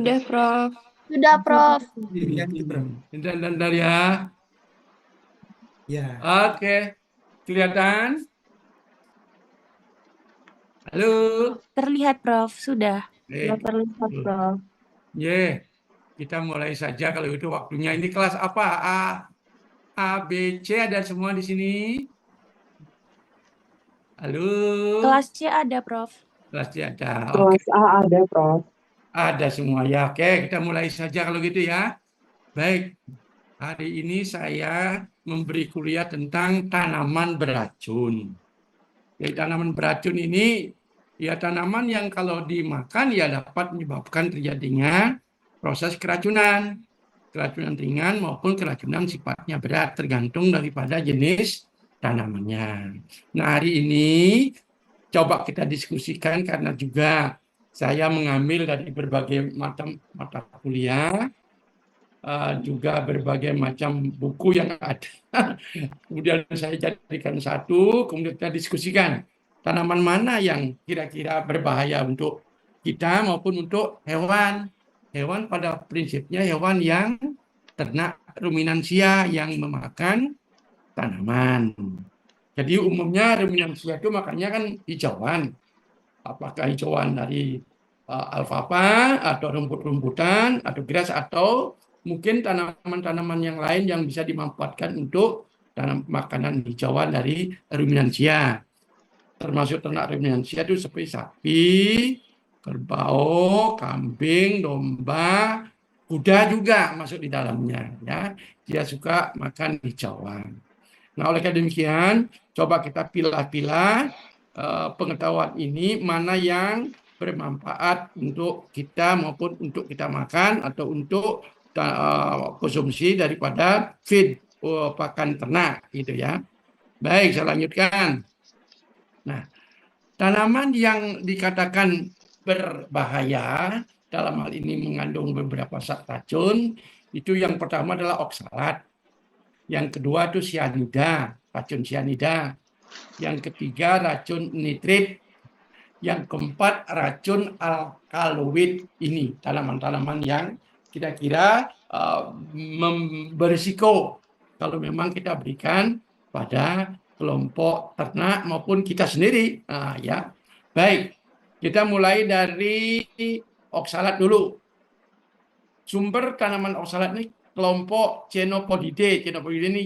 Udah, Prof. Sudah, Prof. Dan ya. Ya, Oke. Kelihatan? Halo. Terlihat, Prof. Sudah. Sudah Baik. terlihat, Prof. Kita mulai saja kalau itu waktunya. Ini kelas apa? A, B, C ada semua di sini? Halo. Kelas C ada, Prof. Kelas C ada. Oke. Kelas A ada, Prof. Ada semua ya. Oke, kita mulai saja kalau gitu ya. Baik. Hari ini saya memberi kuliah tentang tanaman beracun. Jadi tanaman beracun ini ya tanaman yang kalau dimakan ya dapat menyebabkan terjadinya proses keracunan. Keracunan ringan maupun keracunan sifatnya berat tergantung daripada jenis tanamannya. Nah, hari ini coba kita diskusikan karena juga saya mengambil dari berbagai macam mata kuliah, juga berbagai macam buku yang ada. Kemudian saya jadikan satu, kemudian kita diskusikan tanaman mana yang kira-kira berbahaya untuk kita maupun untuk hewan. Hewan pada prinsipnya hewan yang ternak ruminansia yang memakan tanaman. Jadi umumnya ruminansia itu makannya kan hijauan. Apakah hijauan dari alfalfa atau rumput-rumputan atau grass atau mungkin tanaman-tanaman yang lain yang bisa dimanfaatkan untuk tanam makanan hijauan dari ruminansia. Termasuk ternak ruminansia itu seperti sapi, kerbau, kambing, domba, kuda juga masuk di dalamnya. Ya, dia suka makan hijauan. Nah, oleh karena demikian, coba kita pilah-pilah pengetahuan ini mana yang bermanfaat untuk kita maupun untuk kita makan atau untuk konsumsi daripada feed pakan ternak gitu ya. Baik, saya lanjutkan. Nah, tanaman yang dikatakan berbahaya dalam hal ini mengandung beberapa zat racun itu yang pertama adalah oksalat, yang kedua itu sianida, racun sianida, yang ketiga racun nitrit, yang keempat racun alkaloid. Ini tanaman-tanaman yang kira-kira berisiko kalau memang kita berikan pada kelompok ternak maupun kita sendiri. Ya, baik. Kita mulai dari oksalat dulu. Sumber tanaman oksalat ini kelompok Chenopodidae. Chenopodidae ini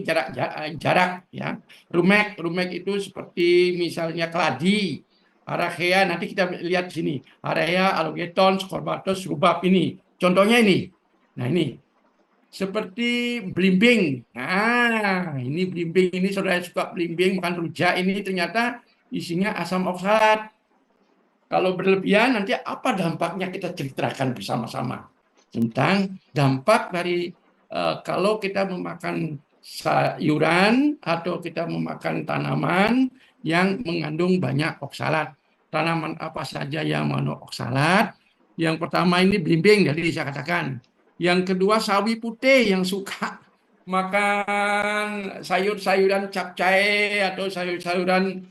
jarak ya. Rumek itu seperti misalnya keladi, Arachea, nanti kita lihat di sini. Arachea, Alogeton, Scorbatus, rubab ini. Contohnya ini. Nah, ini seperti belimbing. Nah, ini belimbing ini saudara suka belimbing makan rujak ini ternyata isinya asam oksalat. Kalau berlebihan nanti apa dampaknya kita ceritakan bersama-sama tentang dampak dari kalau kita memakan sayuran atau kita memakan tanaman yang mengandung banyak oksalat. Tanaman apa saja yang mengandung oksalat? Yang pertama ini belimbing, jadi saya katakan. Yang kedua sawi putih yang suka makan sayur-sayuran capcay atau sayur-sayuran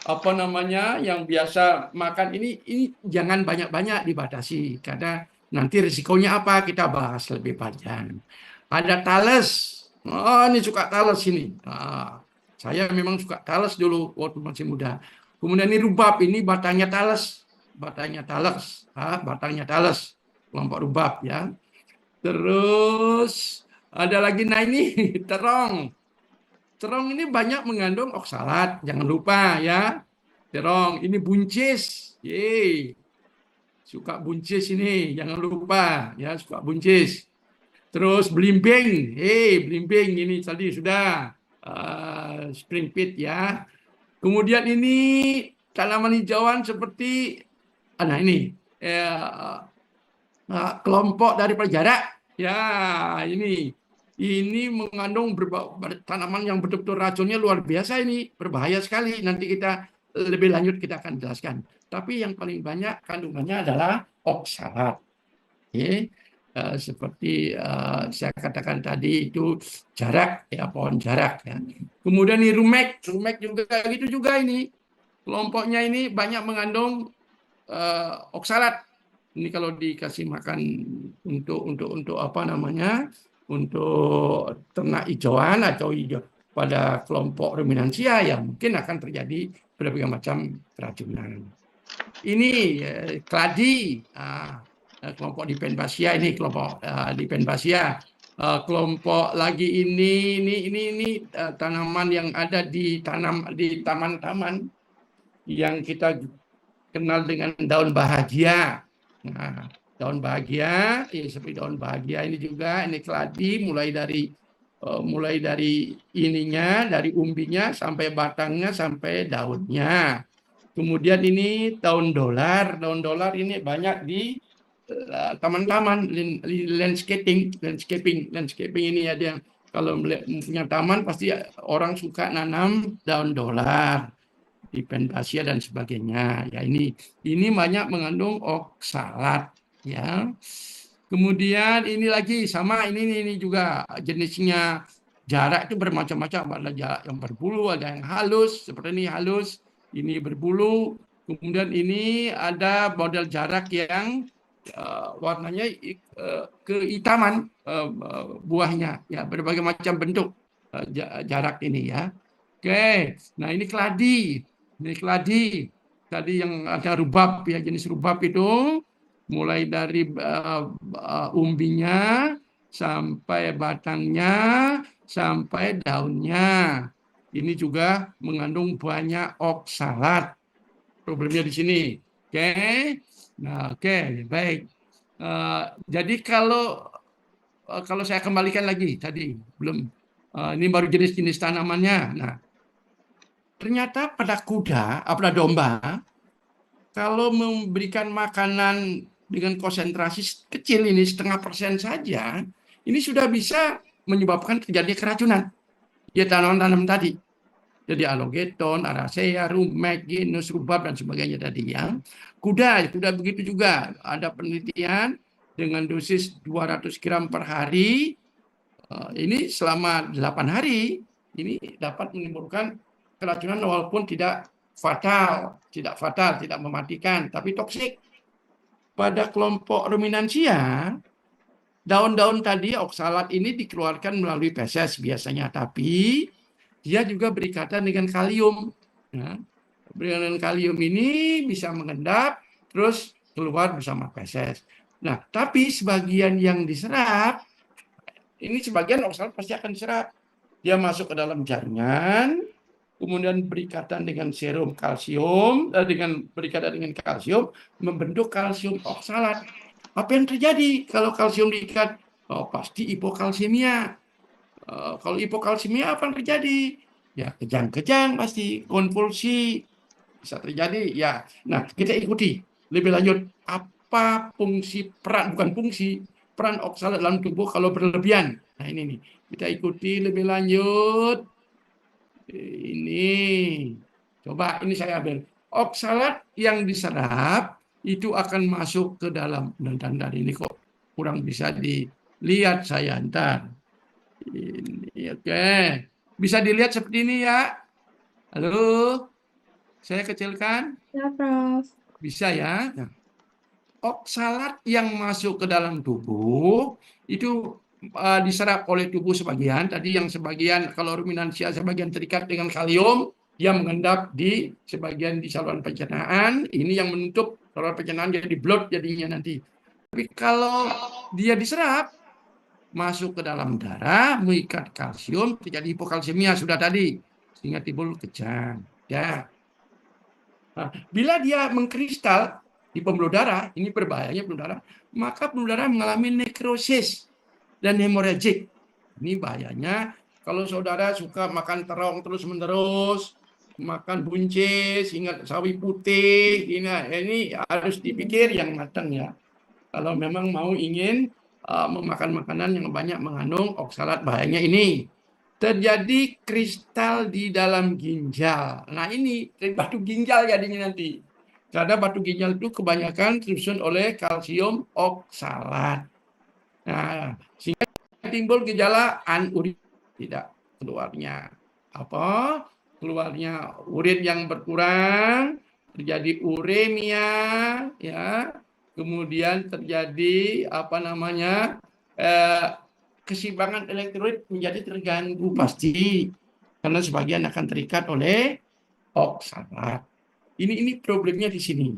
apa namanya yang biasa makan ini jangan banyak-banyak dibatasi karena nanti risikonya apa kita bahas lebih panjang. Ada talas. Oh, ini suka talas ini. Saya memang suka talas dulu waktu masih muda. Kemudian ini rubab, ini batangnya talas. Batangnya talas. Batangnya talas. Kelompok rubab ya. Terus ada lagi, nah ini terong. Terong ini banyak mengandung oksalat. Jangan lupa ya. Terong, ini buncis. Yeay. Suka buncis ini, jangan lupa ya, suka buncis. Terus belimbing, belimbing ini tadi sudah spring pit ya. Kemudian ini tanaman hijauan seperti nah ini kelompok dari jarak ya, ini mengandung tanaman yang betul-betul racunnya luar biasa, ini berbahaya sekali. Nanti kita lebih lanjut kita akan jelaskan. Tapi yang paling banyak kandungannya adalah oksalat. Seperti saya katakan tadi itu jarak ya, pohon jarak ya. Kemudian ini rumek juga gitu juga ini. Kelompoknya ini banyak mengandung oksalat. Ini kalau dikasih makan untuk apa namanya, untuk ternak hijauan atau hijau pada kelompok ruminansia yang mungkin akan terjadi berbagai macam keracunan. Ini keladi, kelompok Dipenbasia ini kelompok Dipenbasia. Kelompok lagi ini tanaman yang ada di taman-taman yang kita kenal dengan daun bahagia. Nah, daun bahagia, seperti daun bahagia ini juga, ini keladi mulai dari ininya, dari umbinya sampai batangnya sampai daunnya. Kemudian ini daun dolar ini banyak di taman-taman, landscaping ini ada yang kalau punya taman pasti orang suka nanam daun dolar, Dipenbasia dan sebagainya. Ya ini banyak mengandung oksalat ya. Kemudian ini lagi sama ini juga jenisnya jarak itu bermacam-macam, ada jarak yang berbulu, ada yang halus, seperti ini halus, ini berbulu. Kemudian ini ada model jarak yang warnanya kehitaman buahnya ya, berbagai macam bentuk jarak ini ya. Oke, nah ini keladi. Ini keladi. Tadi yang ada rubab ya, jenis rubab itu mulai dari umbinya sampai batangnya sampai daunnya. Ini juga mengandung banyak oksalat. Problemnya di sini. Oke. Nah, oke, baik. Jadi kalau saya kembalikan lagi tadi belum ini baru jenis-jenis tanamannya. Nah, ternyata pada kuda, pada domba, kalau memberikan makanan dengan konsentrasi kecil ini 0,5% saja, ini sudah bisa menyebabkan terjadi keracunan. Ya tanaman-tanaman tadi. Jadi alogeton, aracea, rumek, genus, rubab, dan sebagainya tadi ya. Kuda begitu juga. Ada penelitian dengan dosis 200 gram per hari, ini selama 8 hari, ini dapat menimbulkan keracunan walaupun tidak fatal, tidak mematikan, tapi toksik. Pada kelompok ruminansia, daun-daun tadi, oksalat ini dikeluarkan melalui feses biasanya, tapi dia juga berikatan dengan kalium. Ya. Dengan kalium ini bisa mengendap, terus keluar bersama feses. Nah, tapi sebagian yang diserap, ini sebagian oksalat pasti akan diserap. Dia masuk ke dalam jaringan, kemudian berikatan dengan serum kalsium, berikatan dengan kalsium, membentuk kalsium oksalat. Apa yang terjadi kalau kalsium diikat? Oh, pasti hipokalsemia. Kalau hipokalsemia apa yang terjadi? Ya kejang-kejang pasti, konvulsi bisa terjadi. Ya, nah kita ikuti lebih lanjut apa peran oksalat dalam tubuh kalau berlebihan. Nah ini nih kita ikuti lebih lanjut. Ini coba ini saya ambil oksalat yang diserap itu akan masuk ke dalam dan dari ini kok kurang bisa dilihat saya ntar. Ini oke. Bisa dilihat seperti ini ya. Halo. Saya kecilkan? Ya, Prof. Bisa ya. Nah, oksalat yang masuk ke dalam tubuh itu diserap oleh tubuh sebagian. Tadi yang sebagian kalau ruminansia sebagian terikat dengan kalium, dia mengendap di sebagian di saluran pencernaan. Ini yang menutup saluran pencernaan jadi blood jadinya nanti. Tapi kalau dia diserap masuk ke dalam darah, mengikat kalsium, terjadi hipokalsemia sudah tadi, sehingga timbul kejang. Ya. Nah, bila dia mengkristal di pembuluh darah, ini berbahayanya pembuluh darah, maka pembuluh darah mengalami nekrosis dan hemoragik. Ini bahayanya kalau saudara suka makan terong terus-menerus, makan buncis, ingat sawi putih, ini harus dipikir yang matang ya. Kalau memang mau ingin memakan makanan yang banyak mengandung oksalat, bahayanya ini. Terjadi kristal di dalam ginjal. Nah ini batu ginjal jadinya nanti. Karena batu ginjal itu kebanyakan tersusun oleh kalsium oksalat. Nah, sehingga timbul gejala anurin, tidak keluarnya urin yang berkurang, terjadi uremia, ya, kemudian terjadi keseimbangan elektrolit menjadi terganggu pasti, karena sebagian akan terikat oleh oksalat. Ini problemnya di sini.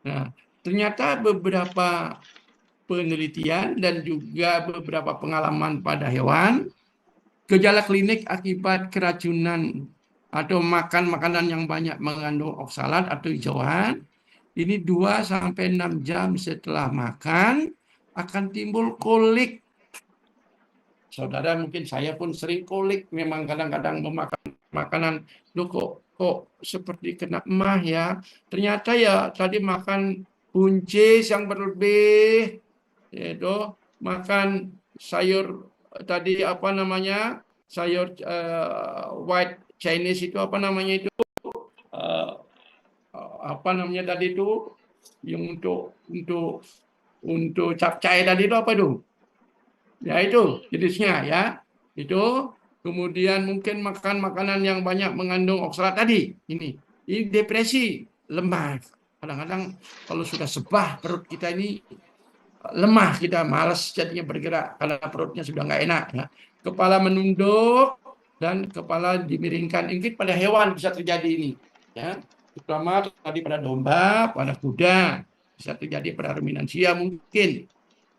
Nah, ternyata beberapa penelitian dan juga beberapa pengalaman pada hewan, gejala klinik akibat keracunan atau makan makanan yang banyak mengandung oksalat atau hijauan, ini 2-6 jam setelah makan akan timbul kolik. Saudara, mungkin saya pun sering kolik, memang kadang-kadang memakan makanan, loh kok seperti kena emah ya. Ternyata ya tadi makan buncis yang berlebih, yaitu makan sayur tadi sayur white Chinese itu eh, tadi itu yang untuk capcay tadi itu apa itu? Ya itu jenisnya ya. Itu kemudian mungkin makan makanan yang banyak mengandung oksalat tadi. Ini depresi, lemah. Kadang-kadang kalau sudah sebah perut kita ini lemah, kita malas jadinya bergerak karena perutnya sudah nggak enak ya. Kepala menunduk dan kepala dimiringkan. Ini pada hewan bisa terjadi ini ya. Terutama tadi pada domba, pada kuda, bisa terjadi pada ruminansia mungkin.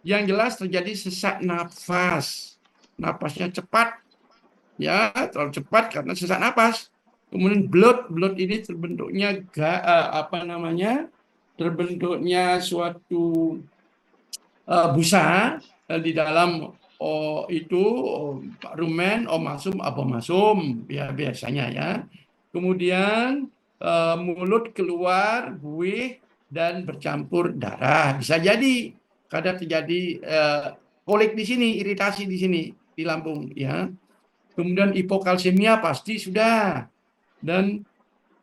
Yang jelas terjadi sesak nafas. Napasnya cepat, ya terlalu cepat karena sesak napas. Kemudian blood ini terbentuknya terbentuknya suatu busa di dalam rumen, omasum, abomasum ya biasanya ya. Kemudian mulut keluar buih dan bercampur darah. Bisa jadi kadang terjadi kolik di sini, iritasi di sini di lambung ya. Kemudian hipokalsemia pasti sudah, dan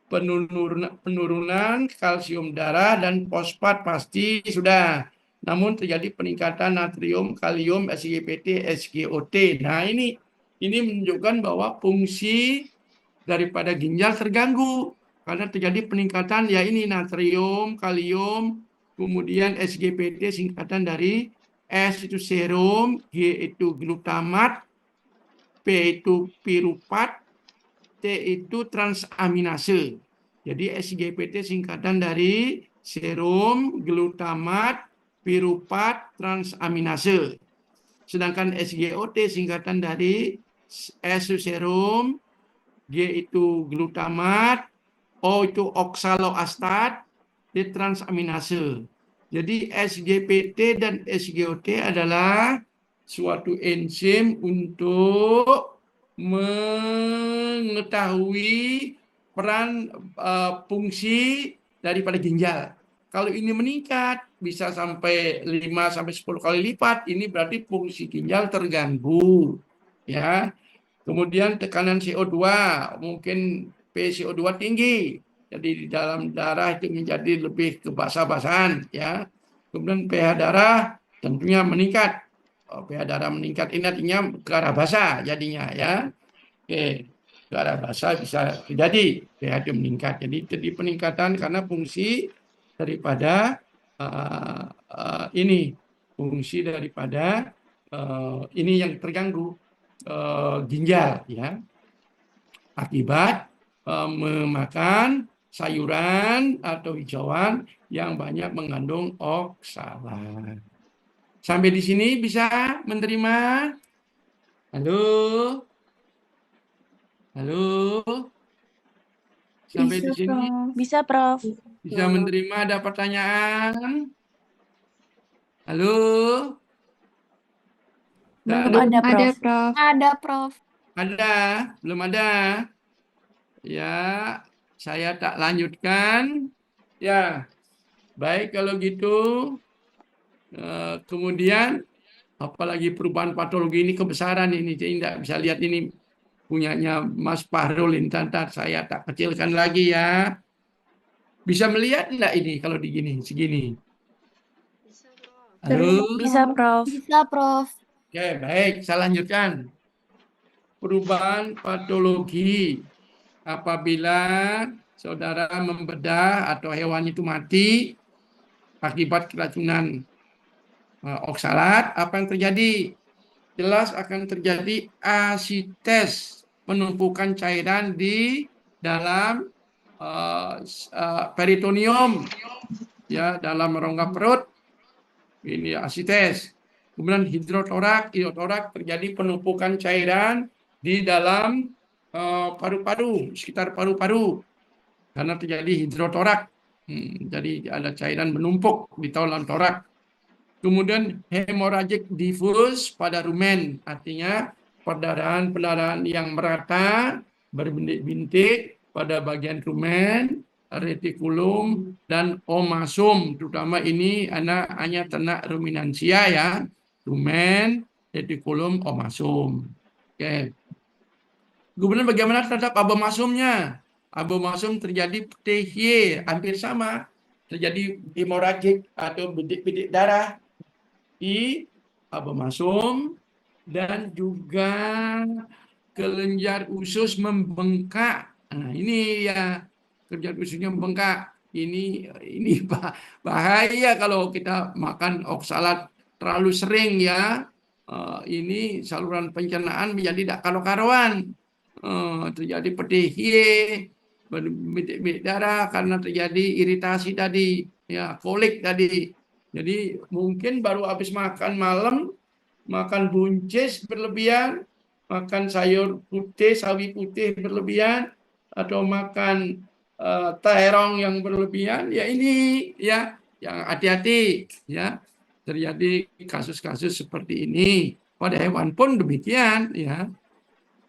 penurunan kalsium darah dan fosfat pasti sudah. Namun terjadi peningkatan natrium, kalium, SGPT, SGOT. Nah, ini menunjukkan bahwa fungsi daripada ginjal terganggu karena terjadi peningkatan ya ini natrium, kalium, kemudian SGPT singkatan dari S itu serum, G itu glutamat, P itu pirupat, T itu transaminase. Jadi SGPT singkatan dari serum, glutamat, pirupat, transaminase. Sedangkan SGOT singkatan dari S itu serum, G itu glutamat, O itu oksaloastat, T transaminase. Jadi SGPT dan SGOT adalah suatu enzim untuk mengetahui peran fungsi daripada ginjal. Kalau ini meningkat bisa sampai 5-10 kali lipat, ini berarti fungsi ginjal terganggu. Ya. Kemudian tekanan CO2, mungkin PCO2 tinggi. Jadi di dalam darah itu menjadi lebih kebasah-basahan ya. Kemudian pH darah tentunya meningkat. pH darah meningkat ini artinya ke arah basah jadinya ya. Oke, ke arah basah bisa terjadi pH itu meningkat. Jadi terjadi peningkatan karena fungsi daripada fungsi daripada ini yang terganggu ginjal ya akibat memakan sayuran atau hijauan yang banyak mengandung oksalat. Sampai di sini bisa menerima? Halo? Halo? Sampai di sini Bisa, Prof. bisa menerima, ada pertanyaan? Halo? Belum ada, Prof. Ada, Prof. Ada? Belum ada? Ya, saya tak lanjutkan. Ya, baik kalau gitu. Kemudian apalagi perubahan patologi ini kebesaran ini, saya tidak bisa lihat ini punyanya Mas Fahrul Intantar, saya tak kecilkan lagi ya. Bisa melihat enggak ini kalau segini? Halo? Bisa, Prof. Bisa, Prof. Oke, baik, saya lanjutkan. Perubahan patologi apabila saudara membedah atau hewan itu mati, akibat keracunan oksalat, apa yang terjadi? Jelas akan terjadi asites, penumpukan cairan di dalam peritoneum, ya, dalam rongga perut. Ini asites. Kemudian hidrotorak terjadi penumpukan cairan di dalam paru-paru, sekitar paru-paru, karena terjadi hidrotorak. Jadi ada cairan menumpuk di dalam torak. Kemudian hemorrhagic diffuse pada rumen, artinya perdarahan yang merata berbintik-bintik pada bagian rumen, retikulum, dan omasum. Terutama ini hanya ternak ruminansia ya, rumen, retikulum, omasum. Oke. Kemudian bagaimana terhadap abomasumnya? Abomasum terjadi PTY, hampir sama. Terjadi hemorrhagic atau bintik-bintik darah di abomasum, dan juga kelenjar usus membengkak. Nah, ini ya, kelenjar ususnya membengkak. Ini bahaya kalau kita makan oksalat terlalu sering ya. Ini saluran pencernaan menjadi tidak karo-karuan. Terjadi PTY, bintik-bintik darah karena terjadi iritasi tadi, ya, kolik tadi. Jadi mungkin baru habis makan malam, makan buncis berlebihan, makan sayur putih, sawi putih berlebihan, atau makan terong yang berlebihan, ya ini ya yang hati-hati ya, terjadi kasus-kasus seperti ini. Pada hewan pun demikian ya.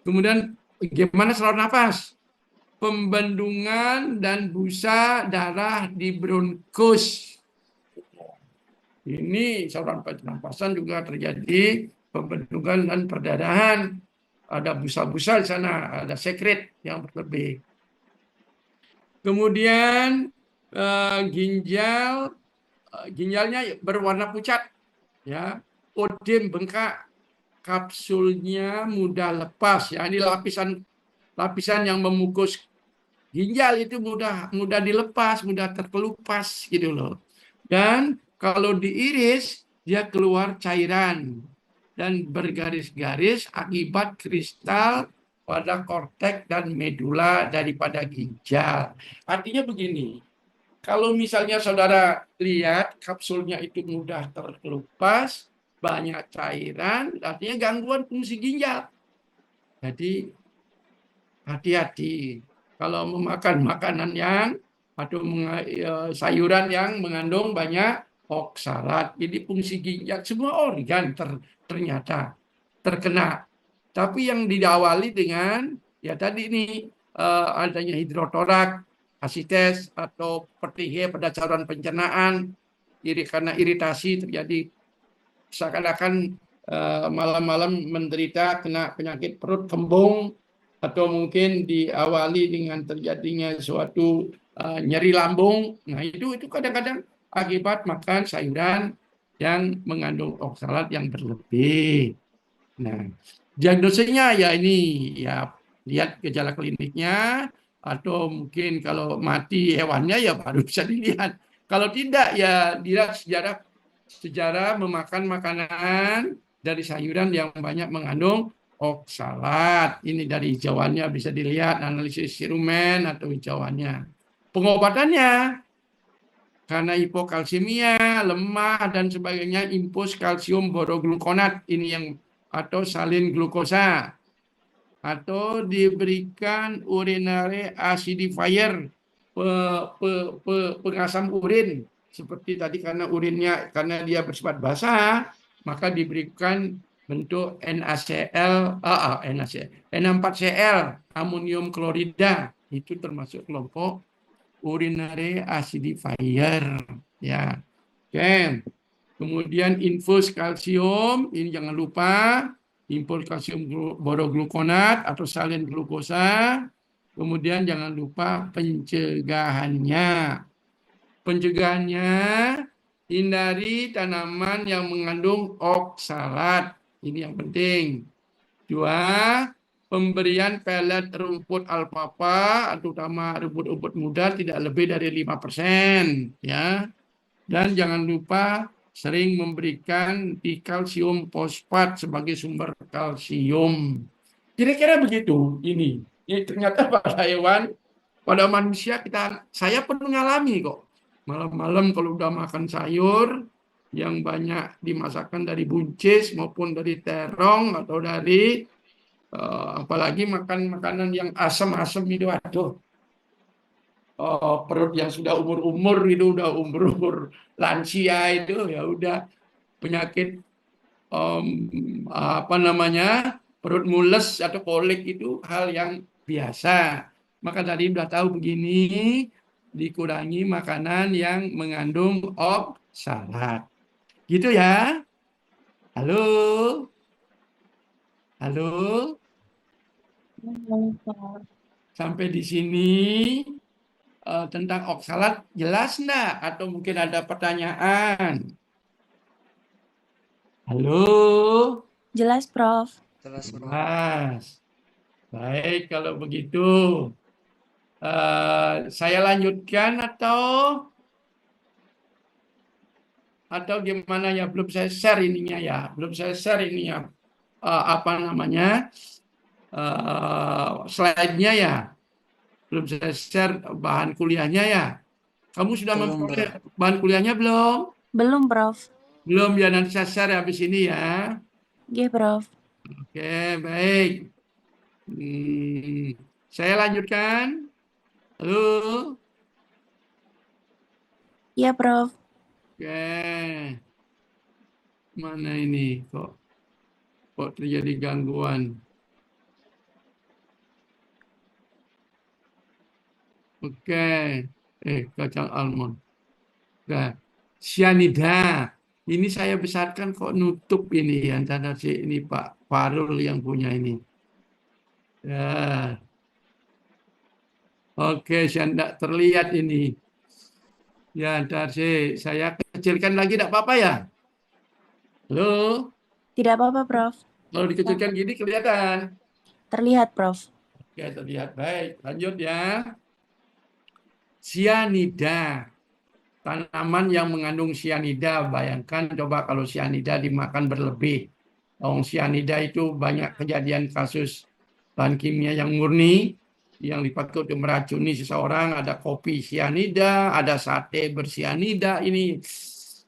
Kemudian bagaimana saluran nafas? Pembendungan dan busa darah di bronkus. Ini saluran pernapasan juga terjadi pembendungan dan perdarahan. Ada busa-busa di sana, ada sekret yang berlebih. Kemudian ginjalnya berwarna pucat, ya, odem bengkak, kapsulnya mudah lepas. Ya, ini lapisan yang memukus ginjal itu mudah dilepas, mudah terkelupas gitu loh. Dan kalau diiris dia keluar cairan dan bergaris-garis akibat kristal pada korteks dan medula daripada ginjal. Artinya begini, kalau misalnya saudara lihat kapsulnya itu mudah terkelupas, banyak cairan, artinya gangguan fungsi ginjal. Jadi hati-hati kalau memakan makanan atau sayuran yang mengandung banyak oksalat. Jadi fungsi ginjal, semua organ ternyata terkena. Tapi yang diawali dengan ya tadi ini adanya hidrotorak, asites atau PTY pada saluran pencernaan, karena iritasi terjadi seakan-akan malam-malam menderita kena penyakit perut kembung, atau mungkin diawali dengan terjadinya suatu nyeri lambung. Nah, itu kadang-kadang akibat makan sayuran yang mengandung oksalat yang berlebih. Nah, diagnosisnya ya ini, ya lihat gejala kliniknya, atau mungkin kalau mati hewannya ya baru bisa dilihat. Kalau tidak ya dilihat sejarah memakan makanan dari sayuran yang banyak mengandung oksalat. Ini dari hijauannya bisa dilihat, analisis sirumen atau hijauannya. Pengobatannya karena hipokalsemia, lemah dan sebagainya, infus kalsium boroglukonat ini yang atau salin glukosa, atau diberikan urinary acidifier, pengasam urin seperti tadi, karena urinnya karena dia bersifat basah, maka diberikan bentuk NaCl, N4Cl, amonium klorida, itu termasuk kelompok urinary acidifier ya. Oke. Kemudian infus kalsium, ini jangan lupa, infus kalsium boroglukonat atau salin glukosa. Kemudian jangan lupa pencegahannya. Pencegahannya, hindari tanaman yang mengandung oksalat. Ini yang penting. 2, pemberian pelet rumput alfalfa, terutama rumput-rumput muda, tidak lebih dari 5%. Ya. Dan jangan lupa sering memberikan dikalsium fosfat sebagai sumber kalsium. Kira-kira begitu ini. Ini ternyata pada hewan, pada manusia saya pernah mengalami kok. Malam-malam kalau udah makan sayur yang banyak dimasakkan dari buncis maupun dari terong atau dari apalagi makan makanan yang asam-asam itu, aduh, perut yang sudah umur-umur itu udah umur-umur lansia itu ya udah penyakit apa namanya perut mules atau kolik itu hal yang biasa. Maka tadi udah tahu begini, dikurangi makanan yang mengandung oksalat. Gitu ya. Halo? Halo? Sampai di sini tentang oksalat jelas enggak? Atau mungkin ada pertanyaan? Halo? Jelas, Prof. Jelas, Prof. Jelas. Baik, kalau begitu saya lanjutkan atau gimana ya? Belum saya share ininya ya, belum saya share ini ya, apa namanya slide-nya ya, belum saya share bahan kuliahnya ya. Kamu sudah Belum, memperoleh bahan kuliahnya belum? Belum, Prof. Belum ya, nanti saya share habis ini ya. Iya, Prof. Oke, baik. Saya lanjutkan. Halo. Iya, Prof. Oke. Mana ini kok terjadi gangguan? Oke. Kacang almond. Nah, sianida. Ini saya besarkan kok nutup ini antara ini Pak Farul yang punya ini. Ya. Oke, saya tidak terlihat ini. Ya, ntar saya kecilkan lagi, tidak apa-apa ya? Halo? Tidak apa-apa, Prof. Kalau dikecilkan gini kelihatan. Terlihat, Prof. Oke, terlihat. Baik, lanjut ya. Sianida. Tanaman yang mengandung sianida. Bayangkan coba kalau sianida dimakan berlebih. Sianida itu banyak kejadian kasus bahan kimia yang murni yang dipakai untuk meracuni seseorang. Ada kopi sianida, ada sate bersianida. Ini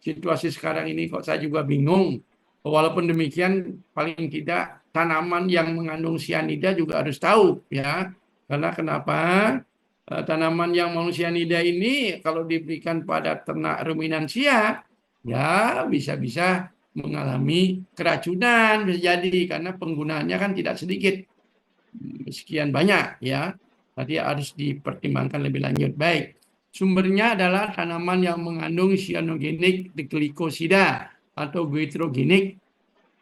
situasi sekarang ini kok saya juga bingung. Walaupun demikian, paling tidak tanaman yang mengandung sianida juga harus tahu ya. Karena kenapa? Tanaman yang mengandung sianida ini kalau diberikan pada ternak ruminansia ya bisa-bisa mengalami keracunan, bisa jadi karena penggunaannya kan tidak sedikit, sekian banyak ya. Tadi harus dipertimbangkan lebih lanjut. Baik, sumbernya adalah tanaman yang mengandung cyanogenik glikosida atau goitrogenik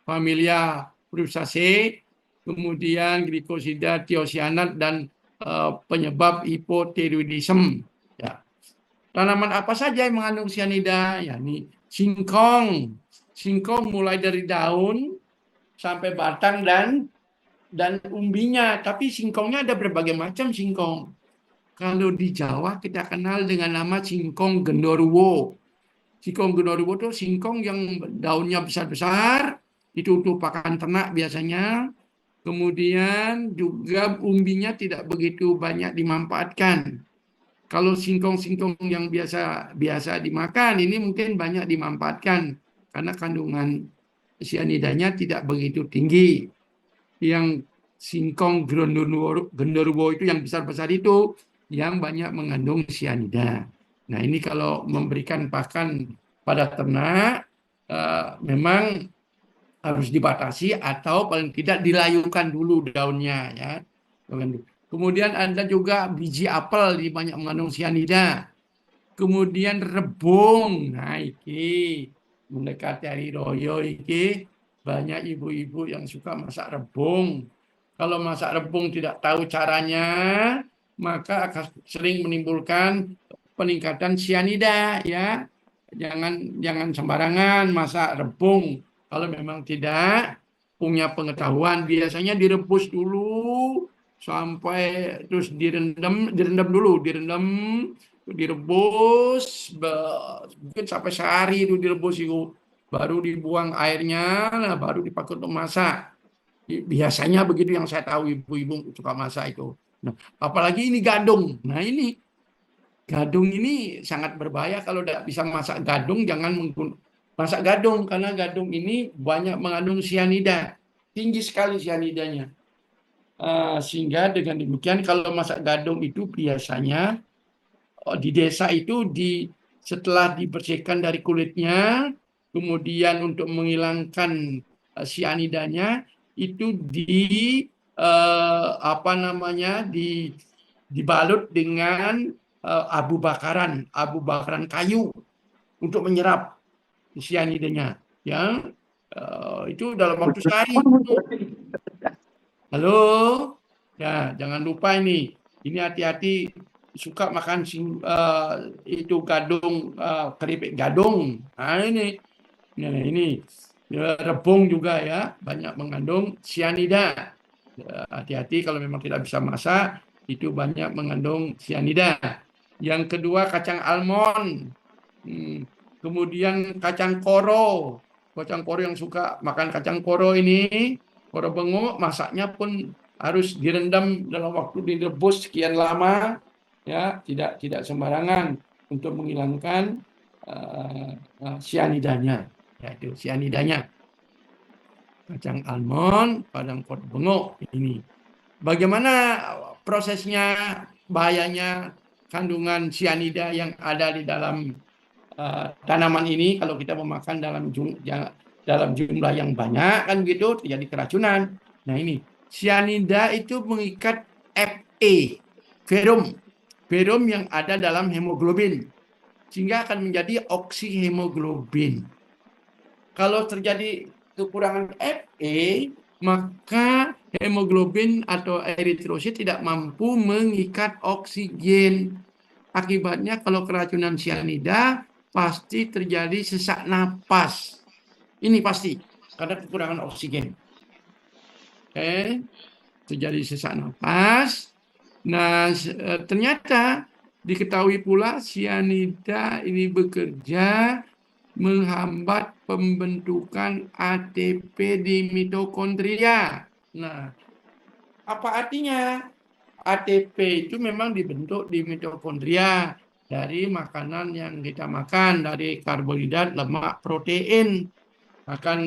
familia Rubiaceae, kemudian glikosida tiosianat dan penyebab hipotiroidisme. Ya. Tanaman apa saja yang mengandung sianida? Ya, ini singkong. Singkong mulai dari daun sampai batang dan umbinya. Tapi singkongnya ada berbagai macam singkong. Kalau di Jawa kita kenal dengan nama singkong genderuwo. Singkong genderuwo itu singkong yang daunnya besar-besar, itu untuk pakan ternak biasanya. Kemudian juga umbinya tidak begitu banyak dimanfaatkan. Kalau singkong-singkong yang biasa dimakan ini mungkin banyak dimanfaatkan karena kandungan sianidanya tidak begitu tinggi. Yang singkong genderuwo itu yang besar-besar itu yang banyak mengandung sianida. Nah, ini kalau memberikan pakan pada ternak memang harus dibatasi atau paling tidak dilayukan dulu daunnya ya. Kemudian ada juga biji apel di banyak mengandung sianida. Kemudian rebung. Nah, iki mendekati hari royo iki banyak ibu-ibu yang suka masak rebung. Kalau masak rebung tidak tahu caranya, maka akan sering menimbulkan peningkatan sianida ya. Jangan sembarangan masak rebung. Kalau memang tidak punya pengetahuan, biasanya direbus dulu sampai terus direndam direbus, mungkin sampai sehari itu direbus itu, baru dibuang airnya, nah baru dipakai untuk masak. Biasanya begitu yang saya tahu, ibu-ibu suka masak itu. Nah, apalagi ini gadung. Nah ini gadung ini sangat berbahaya kalau tidak bisa masak gadung, jangan masak gadung karena gadung ini banyak mengandung sianida, tinggi sekali sianidanya. Sehingga dengan demikian kalau masak gadung itu biasanya di desa itu setelah dibersihkan dari kulitnya, kemudian untuk menghilangkan sianidanya itu apa namanya dibalut dengan abu bakaran kayu untuk menyerap sianidanya, ya. Itu dalam waktu sehari. Halo, ya jangan lupa ini hati-hati suka makan itu gadung, keripik gadung. Nah ini ya, rebung juga ya banyak mengandung sianida. Hati-hati kalau memang tidak bisa masak, itu banyak mengandung sianida. Yang kedua kacang almond. Kemudian kacang koro. Kacang koro yang suka makan kacang koro ini, koro bengok, masaknya pun harus direndam dalam waktu direbus sekian lama, ya, tidak sembarangan untuk menghilangkan sianidanya, yaitu sianidanya. Kacang almond, kacang koro bengok ini. Bagaimana prosesnya, bahayanya kandungan sianida yang ada di dalam tanaman ini kalau kita memakan dalam jumlah yang banyak kan gitu terjadi keracunan. Nah ini sianida itu mengikat Fe, ferum yang ada dalam hemoglobin sehingga akan menjadi oksihemoglobin. Kalau terjadi kekurangan Fe, maka hemoglobin atau eritrosit tidak mampu mengikat oksigen. Akibatnya kalau keracunan sianida pasti terjadi sesak napas. Ini pasti karena kekurangan oksigen. Terjadi sesak napas. Nah, ternyata diketahui pula sianida ini bekerja menghambat pembentukan ATP di mitokondria. Nah, apa artinya? ATP itu memang dibentuk di mitokondria dari makanan yang kita makan, dari karbohidrat, lemak, protein akan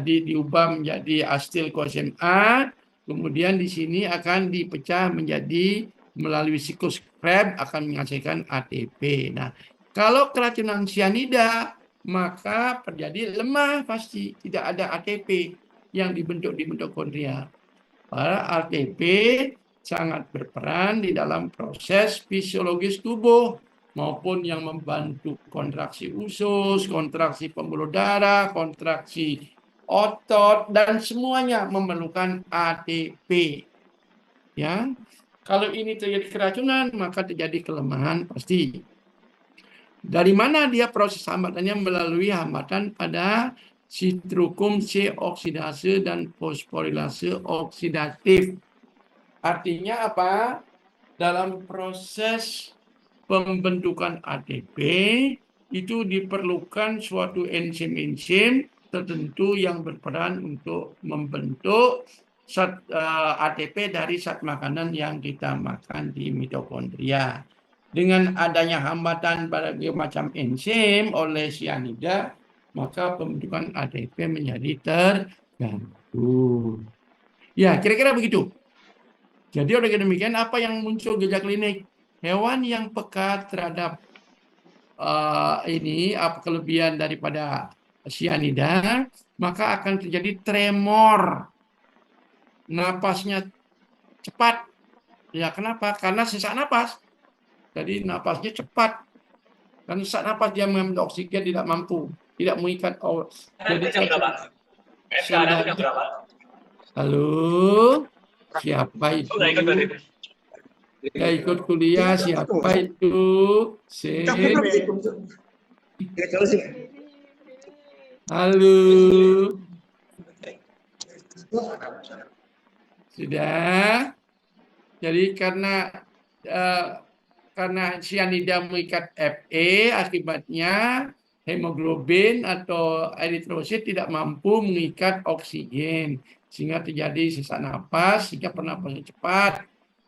diubah menjadi asetil CoA, kemudian di sini akan dipecah menjadi melalui siklus Krebs akan menghasilkan ATP. Nah, kalau keracunan sianida maka terjadi lemah, pasti tidak ada ATP yang dibentuk di mitokondria. ATP sangat berperan di dalam proses fisiologis tubuh maupun yang membantu kontraksi usus, kontraksi pembuluh darah, kontraksi otot dan semuanya memerlukan ATP. Ya. Kalau ini terjadi keracunan maka terjadi kelemahan pasti. Dari mana dia proses hambatannya? Melalui hambatan pada sitrukum C oksidase dan fosforilase oksidatif. Artinya apa? Dalam proses pembentukan ATP itu diperlukan suatu enzim-enzim tertentu yang berperan untuk membentuk ATP dari zat makanan yang kita makan di mitokondria. Dengan adanya hambatan berbagai macam enzim oleh sianida, maka pembentukan ATP menjadi terganggu. Ya, kira-kira begitu. Jadi oleh demikian apa yang muncul gejala klinik? Hewan yang peka terhadap kelebihan daripada sianida, maka akan terjadi tremor. Napasnya cepat. Ya, kenapa? Karena sesak napas. Jadi napasnya cepat. Karena sesak napas dia mengambil oksigen tidak mampu, tidak mengikat. Jadi jam berapa? Sekarang jam berapa? Halo, siapa itu? Ya ikut kuliah, siapa itu? Halo. Sudah. Jadi karena karena sianida mengikat Fe, akibatnya hemoglobin atau eritrosit tidak mampu mengikat oksigen, sehingga terjadi sesak napas, sehingga pernapasan cepat,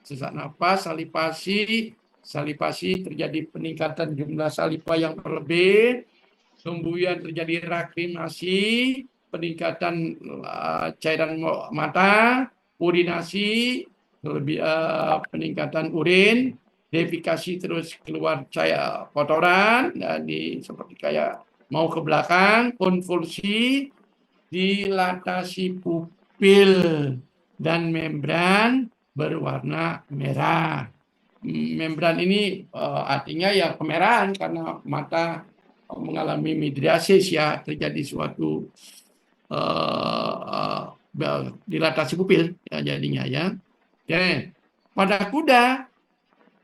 sesak napas, salivasi terjadi peningkatan jumlah saliva yang berlebih, kemudian terjadi lakrimasi, peningkatan cairan mata, urinasi, peningkatan urin, defekasi terus keluar cairan kotoran, dan seperti kayak mau ke belakang, konvulsi, dilatasi pupil dan membran berwarna merah. Membran ini artinya ya kemerahan karena mata mengalami midriasis, ya, terjadi suatu dilatasi pupil, ya, jadinya, ya. Oke. Pada kuda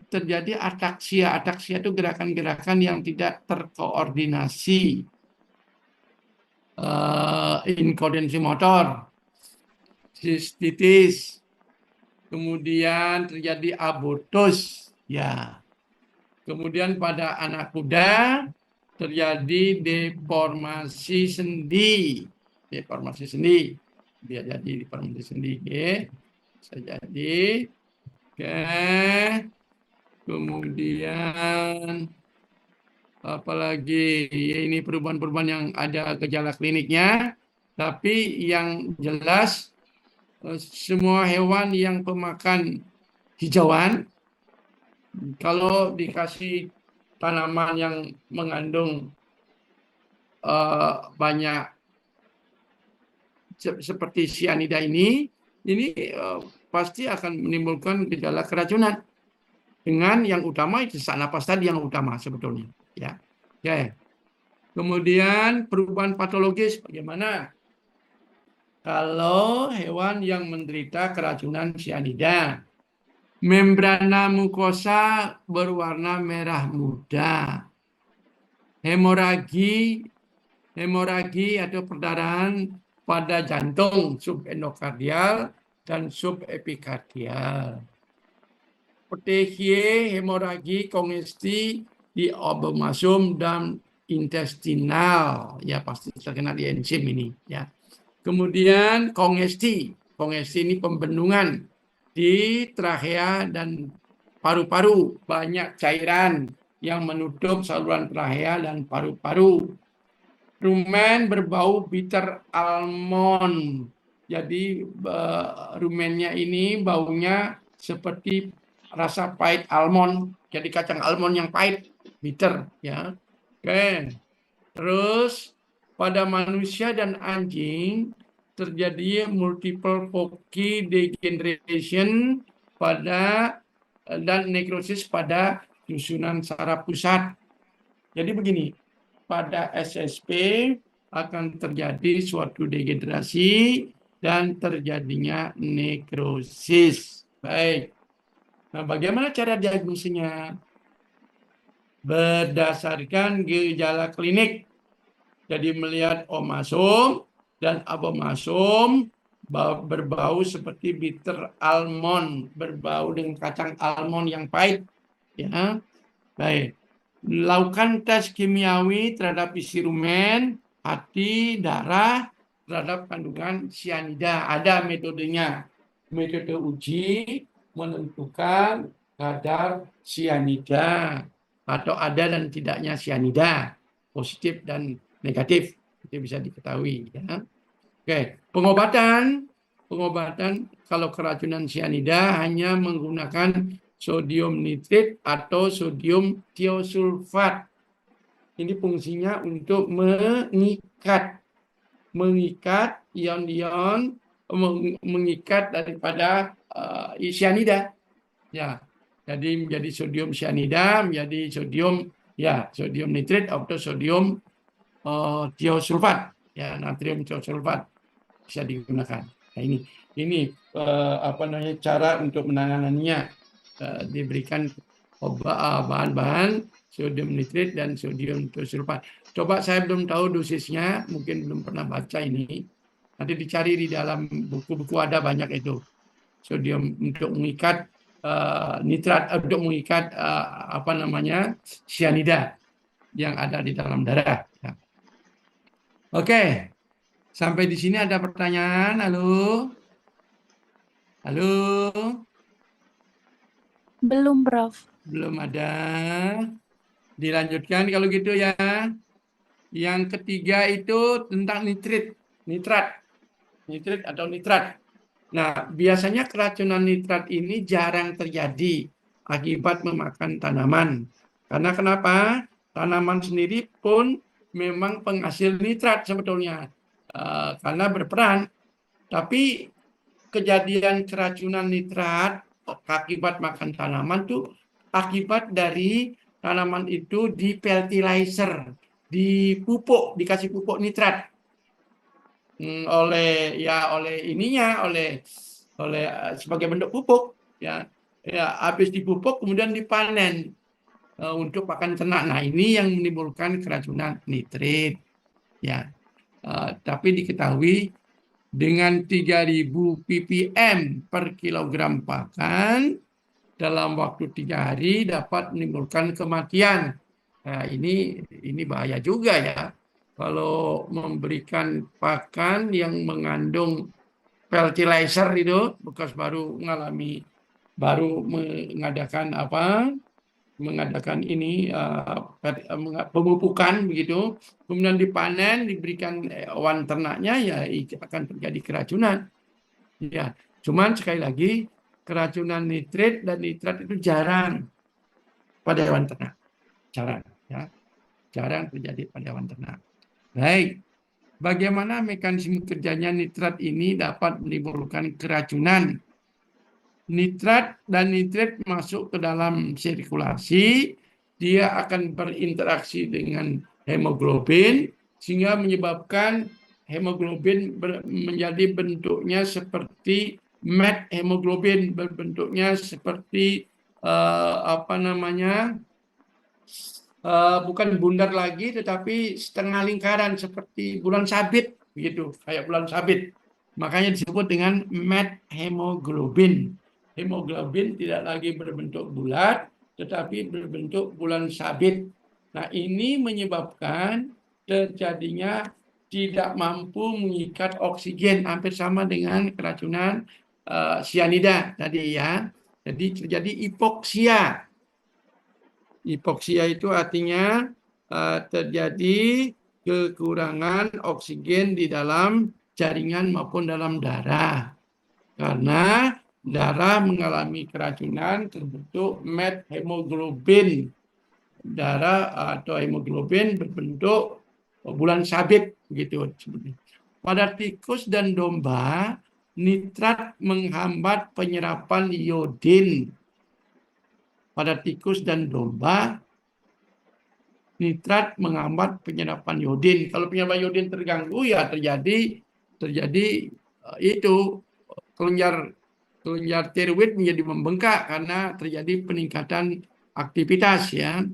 terjadi ataksia. Ataksia itu gerakan-gerakan yang tidak terkoordinasi, inkoordenasi motor, sistitis, kemudian terjadi abortus, ya. Kemudian pada anak kuda terjadi deformasi sendi. Deformasi sendi. Dia jadi deformasi sendi. Oke. Bisa jadi. Oke. Kemudian apalagi ini perubahan-perubahan yang ada gejala kliniknya. Tapi yang jelas semua hewan yang pemakan hijauan, kalau dikasih tanaman yang mengandung banyak seperti sianida ini pasti akan menimbulkan gejala keracunan. Dengan yang utama itu sesak napas tadi yang utama sebetulnya, ya. Oke. Kemudian perubahan patologis bagaimana? Kalau hewan yang menderita keracunan sianida, membrana mukosa berwarna merah muda. Hemoragi atau perdarahan pada jantung subendokardial dan subepikardial. Petekie, hemoragi, kongesti di obomasum dan intestinal, ya pasti terkena di enzim ini, ya. Kemudian kongesti ini pembendungan di trachea dan paru-paru, banyak cairan yang menutup saluran trachea dan paru-paru. Rumen berbau bitter almond. Jadi rumennya ini baunya seperti rasa pahit almond. Jadi kacang almond yang pahit, bitter, ya. Oke. Terus pada manusia dan anjing terjadi multiple foci degeneration dan nekrosis pada susunan saraf pusat. Jadi begini, pada SSP akan terjadi suatu degenerasi dan terjadinya nekrosis. Baik. Nah, bagaimana cara diagnosisnya? Berdasarkan gejala klinik. Jadi melihat omasum dan abomasum berbau seperti bitter almond, berbau dengan kacang almond yang pahit, ya. Baik. Lakukan tes kimiawi terhadap isi rumen, hati, darah terhadap kandungan sianida. Ada metodenya. Metode uji menentukan kadar sianida atau ada dan tidaknya sianida, positif dan negatif, itu bisa diketahui, ya. Oke, pengobatan kalau keracunan sianida hanya menggunakan sodium nitrit atau sodium tiosulfat. Ini fungsinya untuk mengikat ion-ion, mengikat daripada sianida, ya. Jadi menjadi sodium sianida, menjadi sodium nitrit atau sodium tiosulfat, ya, natrium tiosulfat bisa digunakan. Nah, ini cara untuk menanganinya. Diberikan bahan-bahan sodium nitrit dan sodium tiosulfat. Coba, saya belum tahu dosisnya, mungkin belum pernah baca ini. Nanti dicari di dalam buku-buku, ada banyak itu. Sodium untuk mengikat nitrat untuk mengikat sianida yang ada di dalam darah. Ya. Oke, sampai di sini ada pertanyaan? Halo, halo, Belum, Prof. belum ada. Dilanjutkan kalau gitu ya. Yang ketiga itu tentang nitrat atau nitrat. Nah, biasanya keracunan nitrat ini jarang terjadi akibat memakan tanaman. Karena kenapa? Tanaman sendiri pun memang penghasil nitrat sebetulnya. Karena berperan. Tapi kejadian keracunan nitrat akibat makan tanaman tuh akibat dari tanaman itu di fertilizer, dipupuk, dikasih pupuk nitrat oleh sebagai bentuk pupuk ya habis dipupuk kemudian dipanen untuk pakan ternak. Nah, ini yang menimbulkan keracunan nitrit ya. Tapi diketahui dengan 3.000 ppm per kilogram pakan dalam waktu 3 hari dapat menimbulkan kematian. Nah, ini bahaya juga ya. Kalau memberikan pakan yang mengandung fertilizer itu bekas baru mengadakan ini pemupukan begitu, kemudian dipanen, diberikan hewan ternaknya, ya akan terjadi keracunan. Ya, cuman sekali lagi keracunan nitrit dan nitrat itu jarang pada hewan ternak, jarang terjadi pada hewan ternak. Baik, bagaimana mekanisme kerjanya nitrat ini dapat menimbulkan keracunan? Nitrat dan nitrit masuk ke dalam sirkulasi, dia akan berinteraksi dengan hemoglobin sehingga menyebabkan hemoglobin menjadi bentuknya seperti methemoglobin, berbentuknya seperti bukan bundar lagi tetapi setengah lingkaran seperti bulan sabit begitu, kayak bulan sabit. Makanya disebut dengan methemoglobin. Hemoglobin tidak lagi berbentuk bulat, tetapi berbentuk bulan sabit. Nah, ini menyebabkan terjadinya tidak mampu mengikat oksigen, hampir sama dengan keracunan sianida tadi ya. Jadi terjadi hipoksia. Hipoksia itu artinya terjadi kekurangan oksigen di dalam jaringan maupun dalam darah. Karena darah mengalami keracunan terbentuk methemoglobin. Darah atau hemoglobin berbentuk bulan sabit begitu. Pada tikus dan domba, nitrat menghambat penyerapan iodin. Pada tikus dan domba, nitrat menghambat penyerapan iodin. Kalau penyerapan iodin terganggu, ya terjadi itu kelenjar tiroid menjadi membengkak karena terjadi peningkatan aktivitas ya.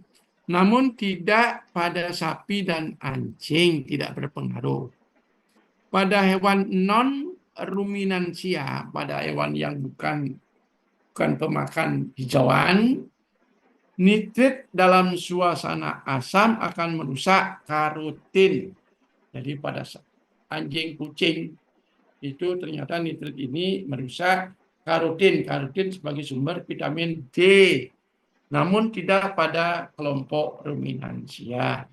Namun tidak pada sapi dan anjing, tidak berpengaruh. Pada hewan non ruminansia, pada hewan yang bukan pemakan hijauan, nitrit dalam suasana asam akan merusak karotin. Jadi pada anjing, kucing itu ternyata nitrit ini merusak karotin sebagai sumber vitamin D. Namun tidak pada kelompok ruminansia.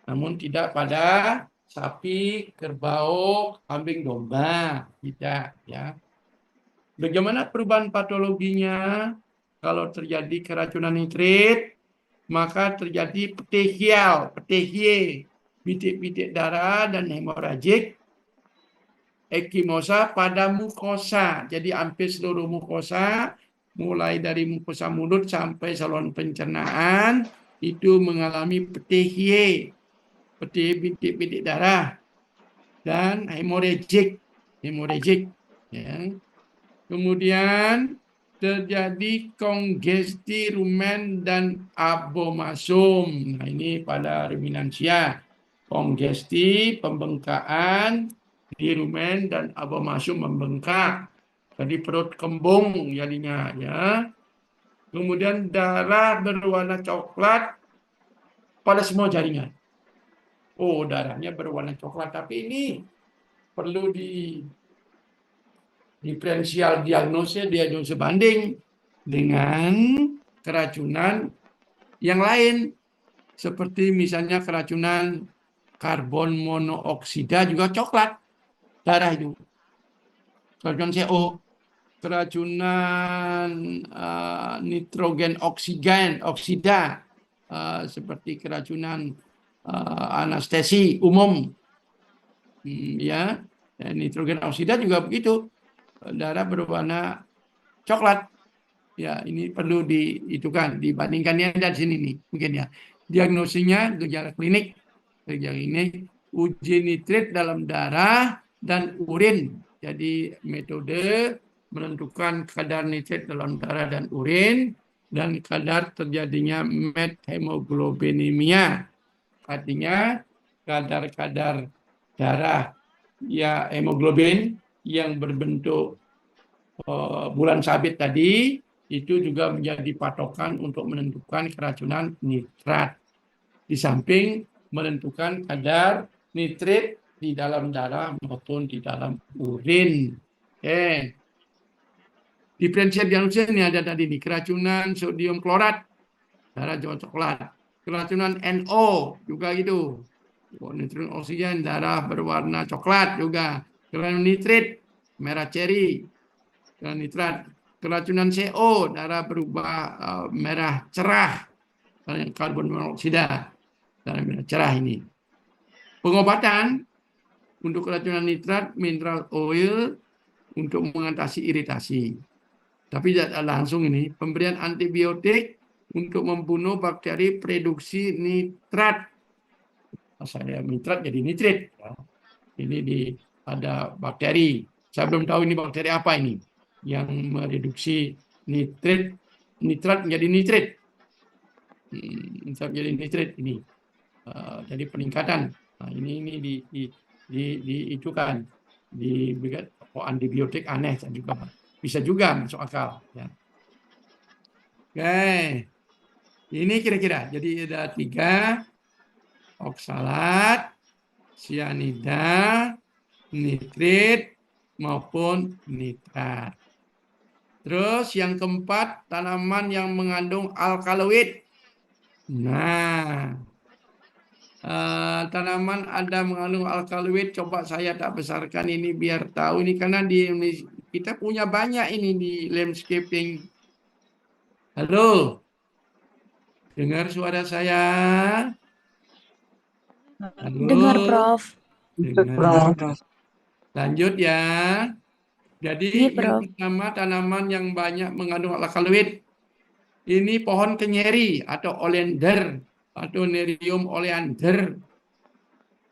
Namun tidak pada sapi, kerbau, kambing, domba, tidak ya. Bagaimana perubahan patologinya? Kalau terjadi keracunan nitrit, maka terjadi petehie, bintik-bintik darah dan hemoragik, ekimosa pada mukosa. Jadi hampir seluruh mukosa, mulai dari mukosa mulut sampai saluran pencernaan, itu mengalami petehie, bintik-bintik darah, dan hemoragik. Ya. Kemudian terjadi kongesti rumen dan abomasum. Nah, ini pada ruminansia. Kongesti, pembengkakan di rumen dan abomasum membengkak. Jadi perut kembung jadinya ya. Kemudian darah berwarna coklat pada semua jaringan. Oh, darahnya berwarna coklat, tapi ini perlu diferensial diagnosis banding dengan keracunan yang lain, seperti misalnya keracunan karbon monoksida juga coklat darah itu, keracunan CO, keracunan nitrogen oksida, seperti keracunan anestesi umum, ya, dan nitrogen oksida juga begitu, darah berwarna coklat. Ya, ini perlu dibandingkannya dari sini nih, mungkin ya. Diagnosinya gejala klinik, uji nitrit dalam darah dan urin. Jadi metode menentukan kadar nitrit dalam darah dan urin dan kadar terjadinya methemoglobinemia. Artinya kadar-kadar darah ya hemoglobin yang berbentuk bulan sabit tadi itu juga menjadi patokan untuk menentukan keracunan nitrat. Di samping menentukan kadar nitrit di dalam darah maupun di dalam urin. Diferensial diagnosis ini ada tadi nih, keracunan sodium klorat, darah coklat. Keracunan NO juga gitu. Nitrogen oksigen, darah berwarna coklat juga. Keracunan nitrit, merah ceri. Nitrat, keracunan CO, darah berubah merah cerah, karbon monoksida, darah merah cerah ini. Pengobatan untuk keracunan nitrat, mineral oil untuk mengatasi iritasi. Tapi tidak langsung ini, pemberian antibiotik untuk membunuh bakteri produksi nitrat. Asalnya nitrat jadi nitrit. Ini ada bakteri. Saya belum tahu ini bakteri apa ini yang mereduksi nitrat menjadi nitrit. Nitrat menjadi nitrit ini. Jadi peningkatan. Nah, ini itu kan diberikan antibiotik aneh juga bisa juga masuk akal. Ya. Oke, ini kira-kira. Jadi ada 3: oksalat, sianida, nitrit maupun nitrat. Terus yang keempat, tanaman yang mengandung alkaloid. Nah, tanaman ada mengandung alkaloid, coba saya tak besarkan ini biar tahu ini, karena di Indonesia kita punya banyak ini di landscaping. Halo, dengar suara saya? Halo, Dengar, Prof. dengar. Lanjut ya. Jadi Iya, yang Prof. pertama, tanaman yang banyak mengandung alkaloid. Ini pohon kenyeri atau oleander atau Nerium oleander.